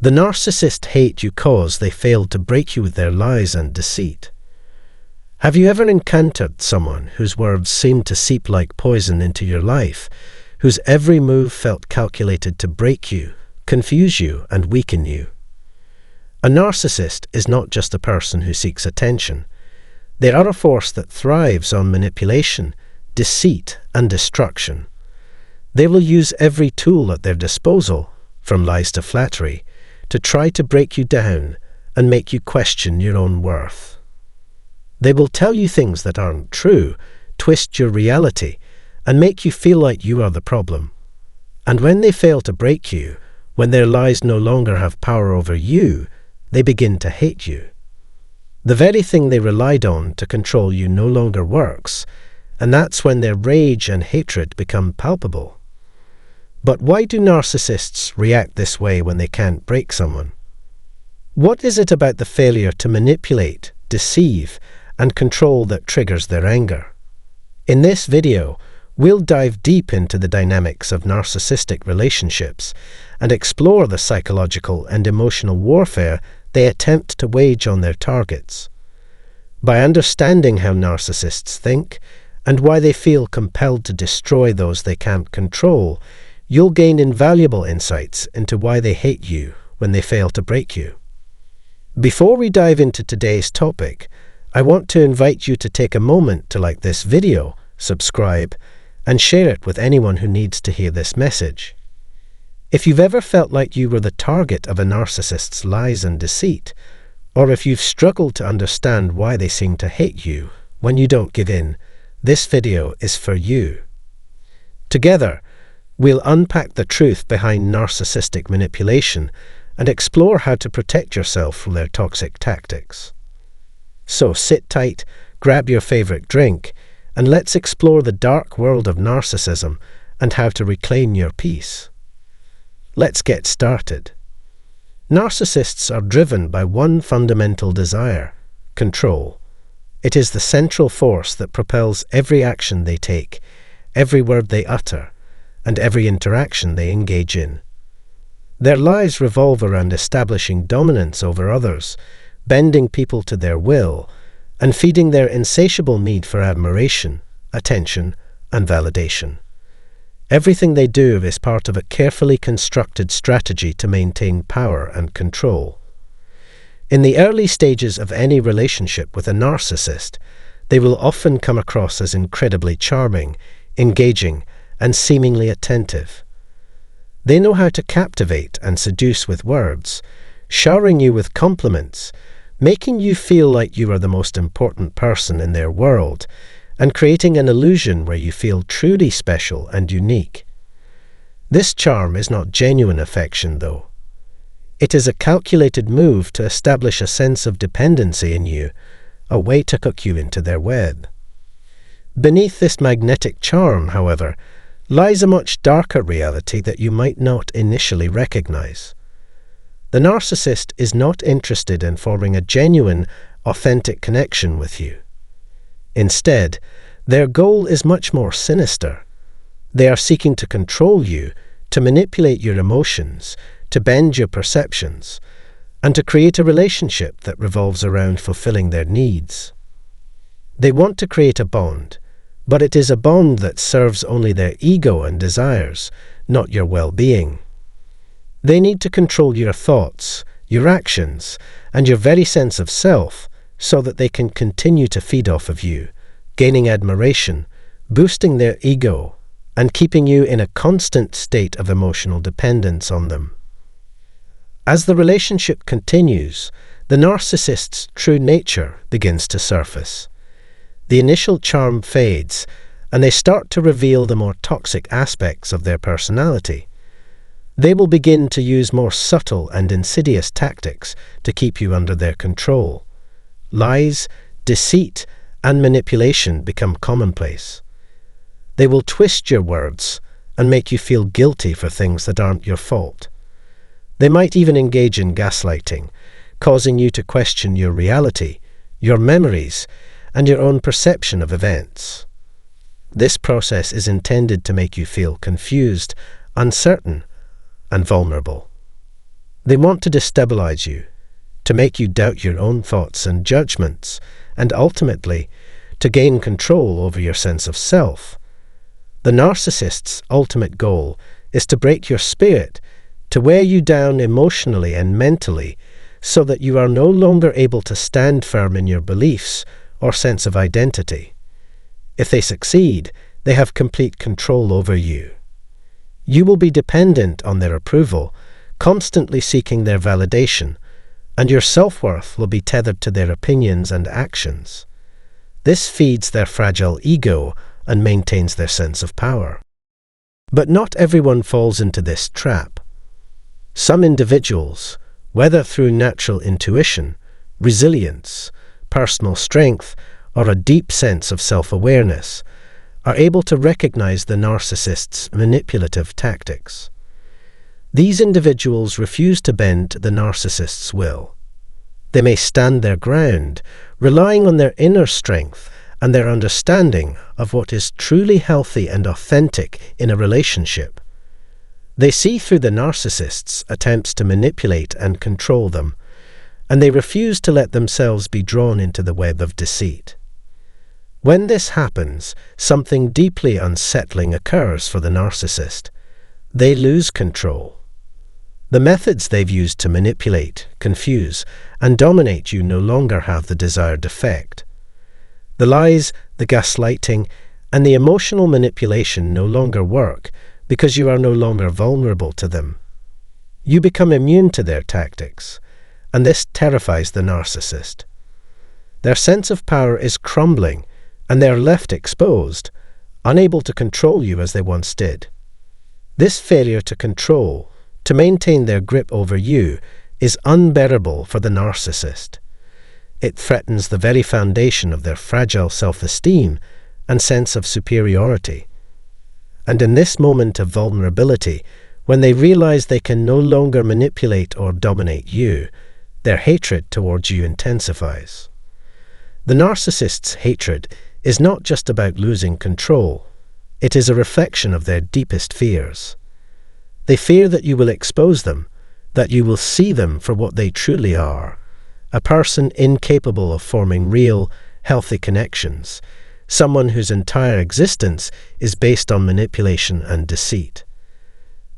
The narcissists hate you because they failed to break you with their lies and deceit. Have you ever encountered someone whose words seemed to seep like poison into your life, whose every move felt calculated to break you, confuse you, and weaken you? A narcissist is not just a person who seeks attention. They are a force that thrives on manipulation, deceit, and destruction. They will use every tool at their disposal, from lies to flattery, to try to break you down and make you question your own worth. They will tell you things that aren't true, twist your reality, and make you feel like you are the problem. And when they fail to break you, when their lies no longer have power over you, they begin to hate you. The very thing they relied on to control you no longer works, and that's when their rage and hatred become palpable. But why do narcissists react this way when they can't break someone? What is it about the failure to manipulate, deceive, and control that triggers their anger? In this video, we'll dive deep into the dynamics of narcissistic relationships and explore the psychological and emotional warfare they attempt to wage on their targets. By understanding how narcissists think and why they feel compelled to destroy those they can't control, you'll gain invaluable insights into why they hate you when they fail to break you. Before we dive into today's topic, I want to invite you to take a moment to like this video, subscribe, and share it with anyone who needs to hear this message. If you've ever felt like you were the target of a narcissist's lies and deceit, or if you've struggled to understand why they seem to hate you when you don't give in, this video is for you. Together, we'll unpack the truth behind narcissistic manipulation and explore how to protect yourself from their toxic tactics. So sit tight, grab your favorite drink, and let's explore the dark world of narcissism and how to reclaim your peace. Let's get started. Narcissists are driven by one fundamental desire: control. It is the central force that propels every action they take, every word they utter, and every interaction they engage in. Their lives revolve around establishing dominance over others, bending people to their will, and feeding their insatiable need for admiration, attention, and validation. Everything they do is part of a carefully constructed strategy to maintain power and control. In the early stages of any relationship with a narcissist, they will often come across as incredibly charming, engaging, and seemingly attentive. They know how to captivate and seduce with words, showering you with compliments, making you feel like you are the most important person in their world, and creating an illusion where you feel truly special and unique. This charm is not genuine affection, though. It is a calculated move to establish a sense of dependency in you, a way to hook you into their web. Beneath this magnetic charm, however, lies a much darker reality that you might not initially recognize. The narcissist is not interested in forming a genuine, authentic connection with you. Instead, their goal is much more sinister. They are seeking to control you, to manipulate your emotions, to bend your perceptions, and to create a relationship that revolves around fulfilling their needs. They want to create a bond, but it is a bond that serves only their ego and desires, not your well-being. They need to control your thoughts, your actions, and your very sense of self so that they can continue to feed off of you, gaining admiration, boosting their ego, and keeping you in a constant state of emotional dependence on them. As the relationship continues, the narcissist's true nature begins to surface. The initial charm fades, and they start to reveal the more toxic aspects of their personality. They will begin to use more subtle and insidious tactics to keep you under their control. Lies, deceit, and manipulation become commonplace. They will twist your words and make you feel guilty for things that aren't your fault. They might even engage in gaslighting, causing you to question your reality, your memories, and your own perception of events. This process is intended to make you feel confused, uncertain, and vulnerable. They want to destabilize you, to make you doubt your own thoughts and judgments, and ultimately, to gain control over your sense of self. The narcissist's ultimate goal is to break your spirit, to wear you down emotionally and mentally, so that you are no longer able to stand firm in your beliefs or sense of identity. If they succeed, they have complete control over you. You will be dependent on their approval, constantly seeking their validation, and your self-worth will be tethered to their opinions and actions. This feeds their fragile ego and maintains their sense of power. But not everyone falls into this trap. Some individuals, whether through natural intuition, resilience, personal strength, or a deep sense of self-awareness, are able to recognize the narcissist's manipulative tactics. These individuals refuse to bend the narcissist's will. They may stand their ground, relying on their inner strength and their understanding of what is truly healthy and authentic in a relationship. They see through the narcissist's attempts to manipulate and control them, and they refuse to let themselves be drawn into the web of deceit. When this happens, something deeply unsettling occurs for the narcissist. They lose control. The methods they've used to manipulate, confuse, and dominate you no longer have the desired effect. The lies, the gaslighting, and the emotional manipulation no longer work because you are no longer vulnerable to them. You become immune to their tactics, and this terrifies the narcissist. Their sense of power is crumbling, and they are left exposed, unable to control you as they once did. This failure to control, to maintain their grip over you, is unbearable for the narcissist. It threatens the very foundation of their fragile self-esteem and sense of superiority. And in this moment of vulnerability, when they realize they can no longer manipulate or dominate you, their hatred towards you intensifies. The narcissist's hatred is not just about losing control. It is a reflection of their deepest fears. They fear that you will expose them, that you will see them for what they truly are, a person incapable of forming real, healthy connections, someone whose entire existence is based on manipulation and deceit.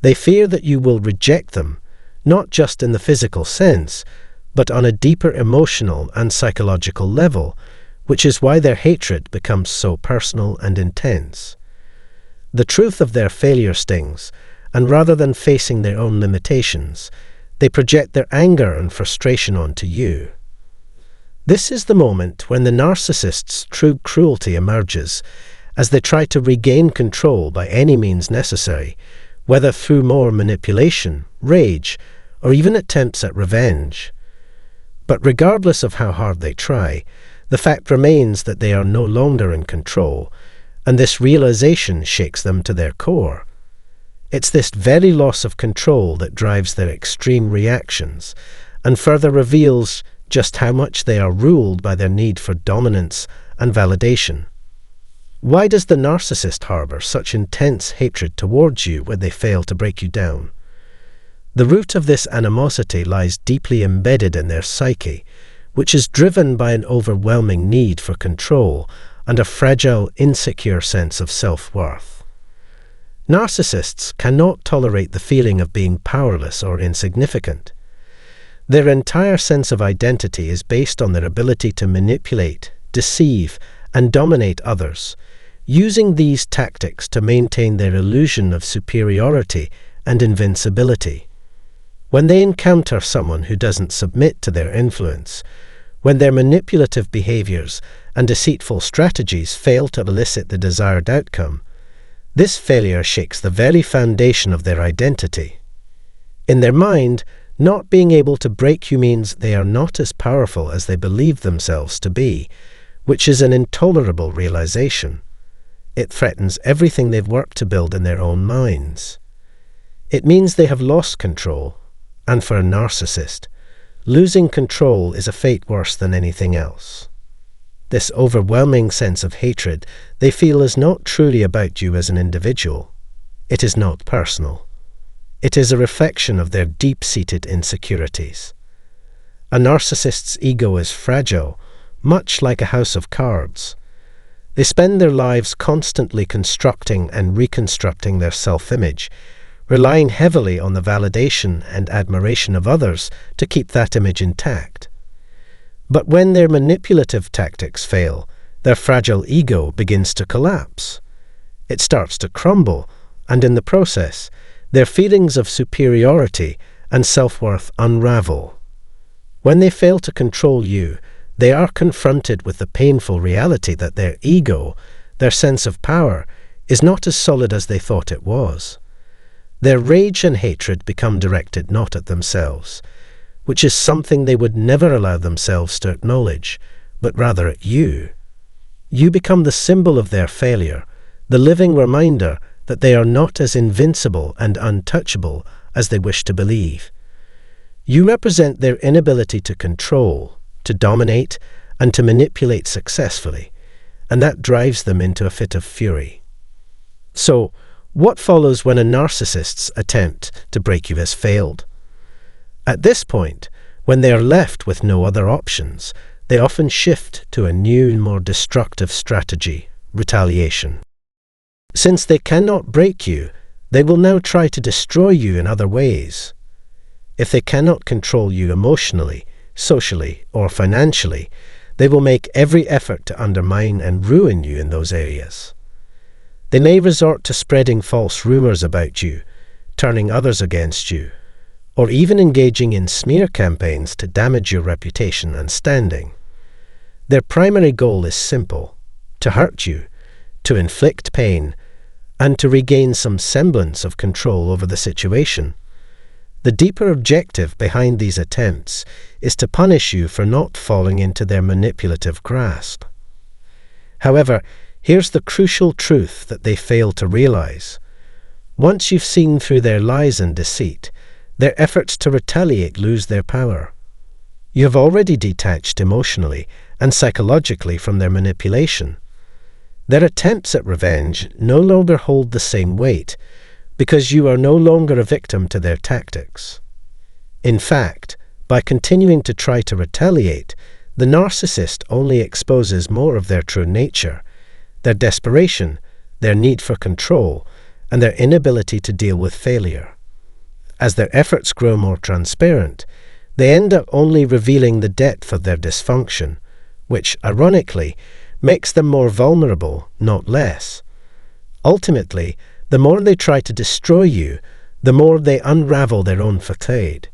They fear that you will reject them, not just in the physical sense, but on a deeper emotional and psychological level, which is why their hatred becomes so personal and intense. The truth of their failure stings, and rather than facing their own limitations, they project their anger and frustration onto you. This is the moment when the narcissist's true cruelty emerges, as they try to regain control by any means necessary, whether through more manipulation, rage, or even attempts at revenge. But regardless of how hard they try, the fact remains that they are no longer in control, and this realization shakes them to their core. It's this very loss of control that drives their extreme reactions, and further reveals just how much they are ruled by their need for dominance and validation. Why does the narcissist harbor such intense hatred towards you when they fail to break you down? The root of this animosity lies deeply embedded in their psyche, which is driven by an overwhelming need for control and a fragile, insecure sense of self-worth. Narcissists cannot tolerate the feeling of being powerless or insignificant. Their entire sense of identity is based on their ability to manipulate, deceive, and dominate others, using these tactics to maintain their illusion of superiority and invincibility. When they encounter someone who doesn't submit to their influence, when their manipulative behaviors and deceitful strategies fail to elicit the desired outcome, this failure shakes the very foundation of their identity. In their mind, not being able to break you means they are not as powerful as they believe themselves to be, which is an intolerable realization. It threatens everything they've worked to build in their own minds. It means they have lost control, and for a narcissist, losing control is a fate worse than anything else. This overwhelming sense of hatred they feel is not truly about you as an individual. It is not personal. It is a reflection of their deep-seated insecurities. A narcissist's ego is fragile, much like a house of cards. They spend their lives constantly constructing and reconstructing their self-image, relying heavily on the validation and admiration of others to keep that image intact. But when their manipulative tactics fail, their fragile ego begins to collapse. It starts to crumble, and in the process, their feelings of superiority and self-worth unravel. When they fail to control you, they are confronted with the painful reality that their ego, their sense of power, is not as solid as they thought it was. Their rage and hatred become directed not at themselves, which is something they would never allow themselves to acknowledge, but rather at you. You become the symbol of their failure, the living reminder that they are not as invincible and untouchable as they wish to believe. You represent their inability to control, to dominate, and to manipulate successfully, and that drives them into a fit of fury. So, what follows when a narcissist's attempt to break you has failed? At this point, when they are left with no other options, they often shift to a new and more destructive strategy, retaliation. Since they cannot break you, they will now try to destroy you in other ways. If they cannot control you emotionally, socially, or financially, they will make every effort to undermine and ruin you in those areas. They may resort to spreading false rumors about you, turning others against you, or even engaging in smear campaigns to damage your reputation and standing. Their primary goal is simple: to hurt you, to inflict pain, and to regain some semblance of control over the situation. The deeper objective behind these attempts is to punish you for not falling into their manipulative grasp. However, here's the crucial truth that they fail to realize. Once you've seen through their lies and deceit, their efforts to retaliate lose their power. You have already detached emotionally and psychologically from their manipulation. Their attempts at revenge no longer hold the same weight, because you are no longer a victim to their tactics. In fact, by continuing to try to retaliate, the narcissist only exposes more of their true nature, their desperation, their need for control, and their inability to deal with failure. As their efforts grow more transparent, they end up only revealing the depth of their dysfunction, which, ironically, makes them more vulnerable, not less. Ultimately, the more they try to destroy you, the more they unravel their own facade.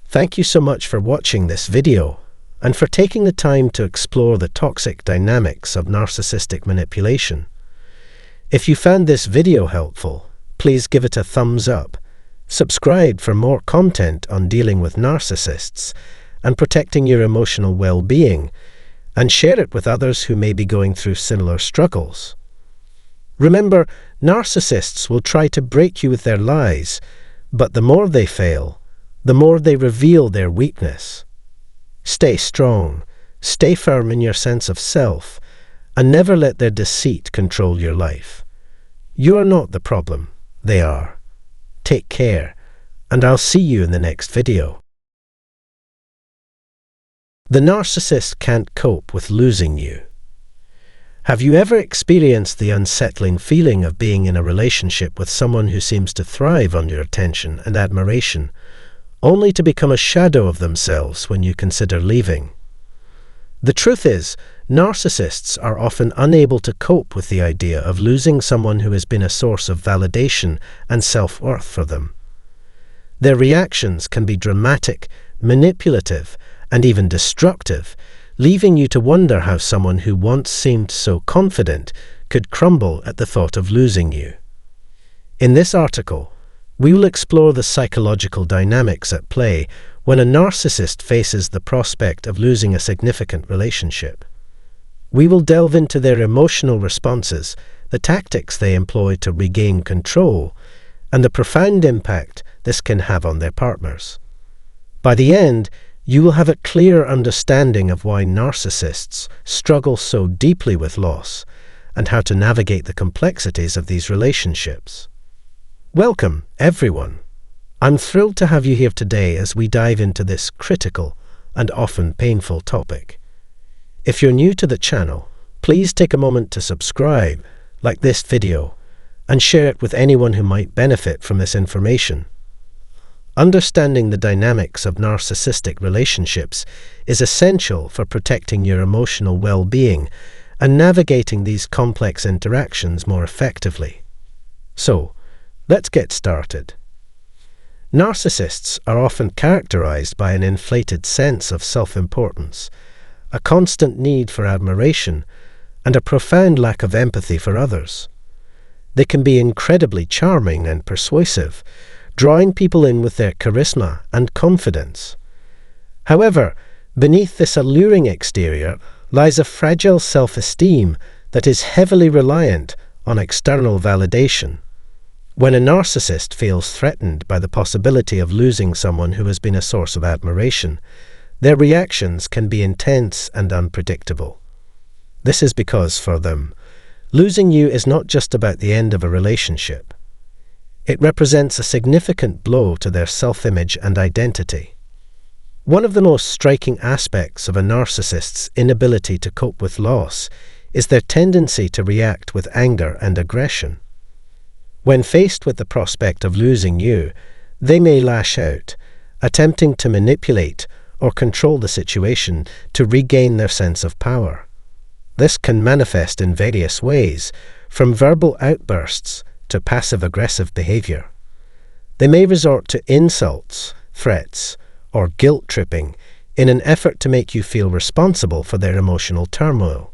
Thank you so much for watching this video, and for taking the time to explore the toxic dynamics of narcissistic manipulation. If you found this video helpful, please give it a thumbs up, subscribe for more content on dealing with narcissists and protecting your emotional well-being, and share it with others who may be going through similar struggles. Remember, narcissists will try to break you with their lies, but the more they fail, the more they reveal their weakness. Stay strong, stay firm in your sense of self, and never let their deceit control your life. You are not the problem, they are. Take care, and I'll see you in the next video. The narcissist can't cope with losing you. Have you ever experienced the unsettling feeling of being in a relationship with someone who seems to thrive on your attention and admiration, only to become a shadow of themselves when you consider leaving? The truth is, narcissists are often unable to cope with the idea of losing someone who has been a source of validation and self-worth for them. Their reactions can be dramatic, manipulative, and even destructive, leaving you to wonder how someone who once seemed so confident could crumble at the thought of losing you. In this article, we will explore the psychological dynamics at play when a narcissist faces the prospect of losing a significant relationship. We will delve into their emotional responses, the tactics they employ to regain control, and the profound impact this can have on their partners. By the end, you will have a clear understanding of why narcissists struggle so deeply with loss and how to navigate the complexities of these relationships. Welcome, everyone. I'm thrilled to have you here today as we dive into this critical and often painful topic. If you're new to the channel, please take a moment to subscribe, like this video, and share it with anyone who might benefit from this information. Understanding the dynamics of narcissistic relationships is essential for protecting your emotional well-being and navigating these complex interactions more effectively. So, let's get started. Narcissists are often characterized by an inflated sense of self-importance, a constant need for admiration, and a profound lack of empathy for others. They can be incredibly charming and persuasive, drawing people in with their charisma and confidence. However, beneath this alluring exterior lies a fragile self-esteem that is heavily reliant on external validation. When a narcissist feels threatened by the possibility of losing someone who has been a source of admiration, their reactions can be intense and unpredictable. This is because, for them, losing you is not just about the end of a relationship. It represents a significant blow to their self-image and identity. One of the most striking aspects of a narcissist's inability to cope with loss is their tendency to react with anger and aggression. When faced with the prospect of losing you, they may lash out, attempting to manipulate or control the situation to regain their sense of power. This can manifest in various ways, from verbal outbursts to passive-aggressive behavior. They may resort to insults, threats, or guilt-tripping in an effort to make you feel responsible for their emotional turmoil.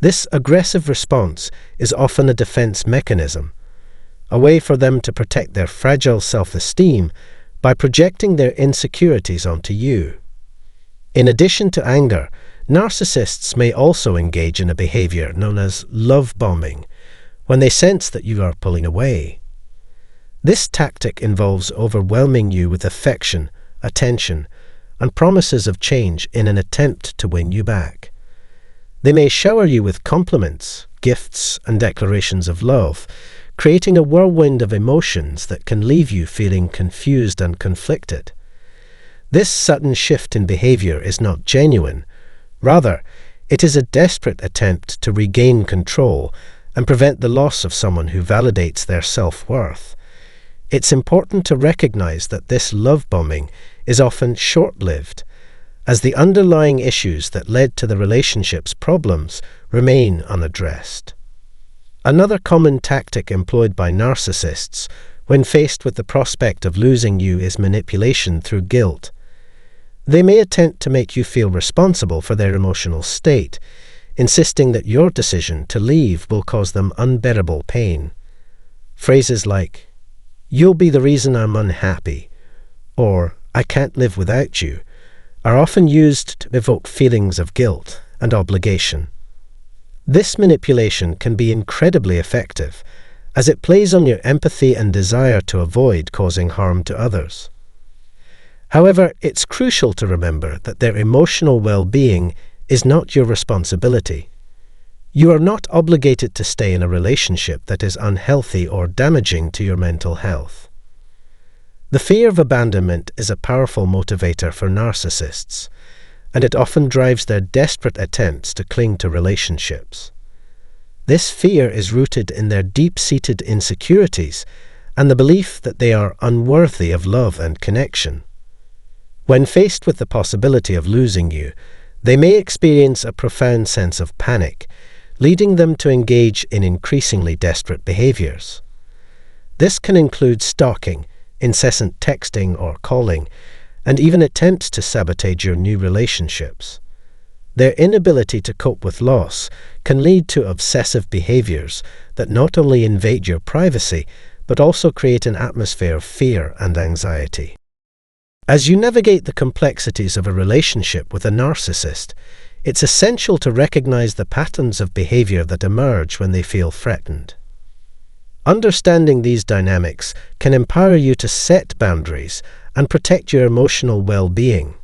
This aggressive response is often a defense mechanism, a way for them to protect their fragile self-esteem by projecting their insecurities onto you. In addition to anger, narcissists may also engage in a behavior known as love bombing, when they sense that you are pulling away. This tactic involves overwhelming you with affection, attention, and promises of change in an attempt to win you back. They may shower you with compliments, gifts, and declarations of love, creating a whirlwind of emotions that can leave you feeling confused and conflicted. This sudden shift in behavior is not genuine. Rather, it is a desperate attempt to regain control and prevent the loss of someone who validates their self-worth. It's important to recognize that this love bombing is often short-lived, as the underlying issues that led to the relationship's problems remain unaddressed. Another common tactic employed by narcissists when faced with the prospect of losing you is manipulation through guilt. They may attempt to make you feel responsible for their emotional state, insisting that your decision to leave will cause them unbearable pain. Phrases like, "You'll be the reason I'm unhappy," or "I can't live without you," are often used to evoke feelings of guilt and obligation. This manipulation can be incredibly effective, as it plays on your empathy and desire to avoid causing harm to others. However, it's crucial to remember that their emotional well-being is not your responsibility. You are not obligated to stay in a relationship that is unhealthy or damaging to your mental health. The fear of abandonment is a powerful motivator for narcissists, and it often drives their desperate attempts to cling to relationships. This fear is rooted in their deep-seated insecurities and the belief that they are unworthy of love and connection. When faced with the possibility of losing you, they may experience a profound sense of panic, leading them to engage in increasingly desperate behaviors. This can include stalking, incessant texting or calling, and even attempts to sabotage your new relationships. Their inability to cope with loss can lead to obsessive behaviors that not only invade your privacy, but also create an atmosphere of fear and anxiety. As you navigate the complexities of a relationship with a narcissist, it's essential to recognize the patterns of behavior that emerge when they feel threatened. Understanding these dynamics can empower you to set boundaries and protect your emotional well-being.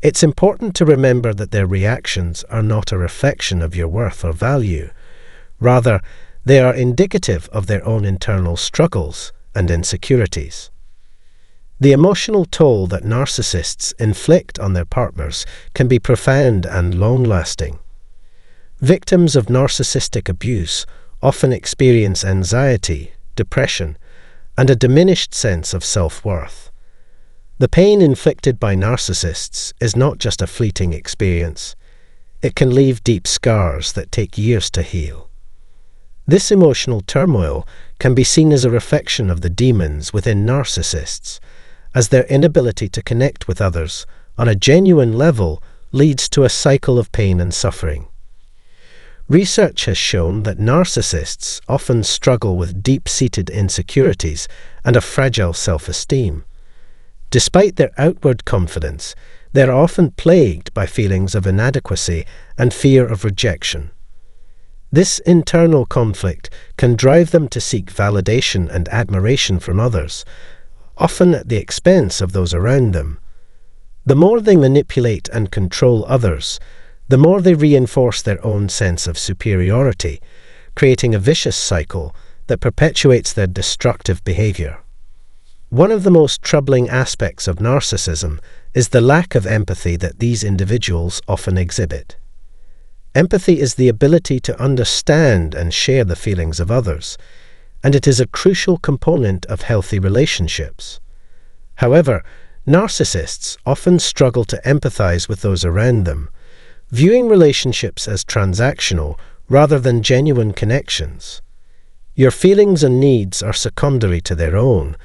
It's important to remember that their reactions are not a reflection of your worth or value. Rather, They are indicative of their own internal struggles and insecurities. The emotional toll that narcissists inflict on their partners can be profound and long-lasting. Victims of narcissistic abuse often experience anxiety, depression, and a diminished sense of self-worth. The pain inflicted by narcissists is not just a fleeting experience. It can leave deep scars that take years to heal. This emotional turmoil can be seen as a reflection of the demons within narcissists, as their inability to connect with others on a genuine level leads to a cycle of pain and suffering. Research has shown that narcissists often struggle with deep-seated insecurities and a fragile self-esteem. Despite their outward confidence, they are often plagued by feelings of inadequacy and fear of rejection. This internal conflict can drive them to seek validation and admiration from others, often at the expense of those around them. The more they manipulate and control others, the more they reinforce their own sense of superiority, creating a vicious cycle that perpetuates their destructive behavior. One of the most troubling aspects of narcissism is the lack of empathy that these individuals often exhibit. Empathy is the ability to understand and share the feelings of others, and it is a crucial component of healthy relationships. However, narcissists often struggle to empathize with those around them, viewing relationships as transactional rather than genuine connections. Your feelings and needs are secondary to their own,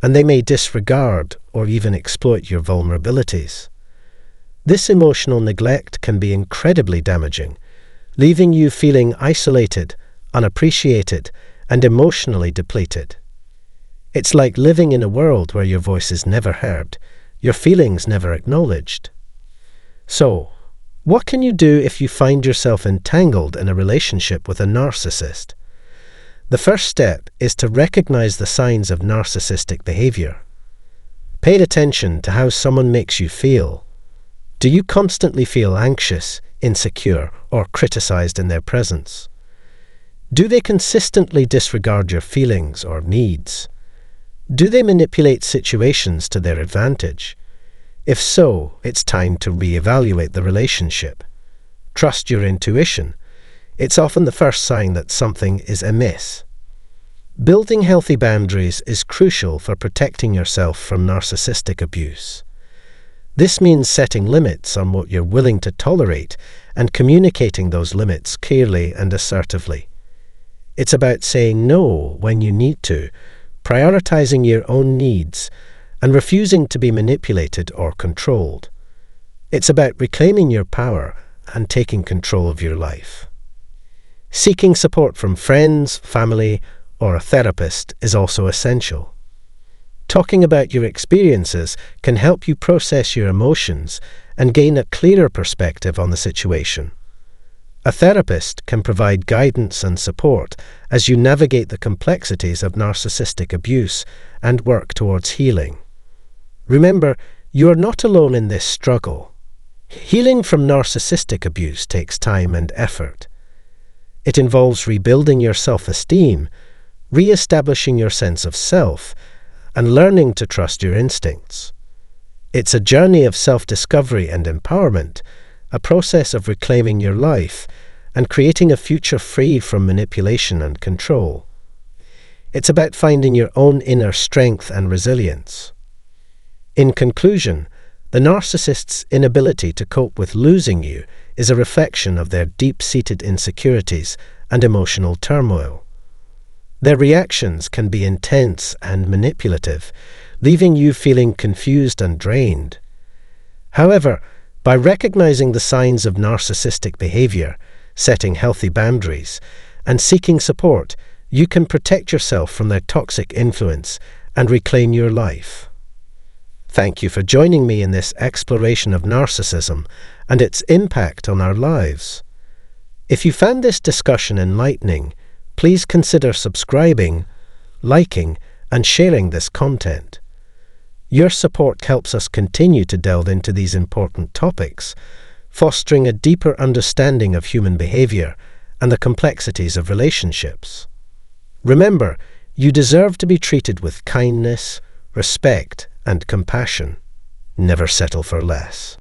and they may disregard or even exploit your vulnerabilities. This emotional neglect can be incredibly damaging, leaving you feeling isolated, unappreciated, and emotionally depleted. It's like living in a world where your voice is never heard, your feelings never acknowledged. So, what can you do if you find yourself entangled in a relationship with a narcissist? The first step is to recognize the signs of narcissistic behavior. Pay attention to how someone makes you feel. Do you constantly feel anxious, insecure, or criticized in their presence? Do they consistently disregard your feelings or needs? Do they manipulate situations to their advantage? If so, it's time to reevaluate the relationship. Trust your intuition. It's often the first sign that something is amiss. Building healthy boundaries is crucial for protecting yourself from narcissistic abuse. This means setting limits on what you're willing to tolerate and communicating those limits clearly and assertively. It's about saying no when you need to, prioritizing your own needs, and refusing to be manipulated or controlled. It's about reclaiming your power and taking control of your life. Seeking support from friends, family, or a therapist is also essential. Talking about your experiences can help you process your emotions and gain a clearer perspective on the situation. A therapist can provide guidance and support as you navigate the complexities of narcissistic abuse and work towards healing. Remember, you are not alone in this struggle. Healing from narcissistic abuse takes time and effort. It involves rebuilding your self-esteem, re-establishing your sense of self, and learning to trust your instincts. It's a journey of self-discovery and empowerment, a process of reclaiming your life and creating a future free from manipulation and control. It's about finding your own inner strength and resilience. In conclusion, the narcissist's inability to cope with losing you is a reflection of their deep-seated insecurities and emotional turmoil. Their reactions can be intense and manipulative, leaving you feeling confused and drained. However, by recognizing the signs of narcissistic behavior, setting healthy boundaries, and seeking support, you can protect yourself from their toxic influence and reclaim your life. Thank you for joining me in this exploration of narcissism and its impact on our lives. If you found this discussion enlightening, please consider subscribing, liking, and sharing this content. Your support helps us continue to delve into these important topics, fostering a deeper understanding of human behavior and the complexities of relationships. Remember, you deserve to be treated with kindness, respect, and compassion. Never settle for less.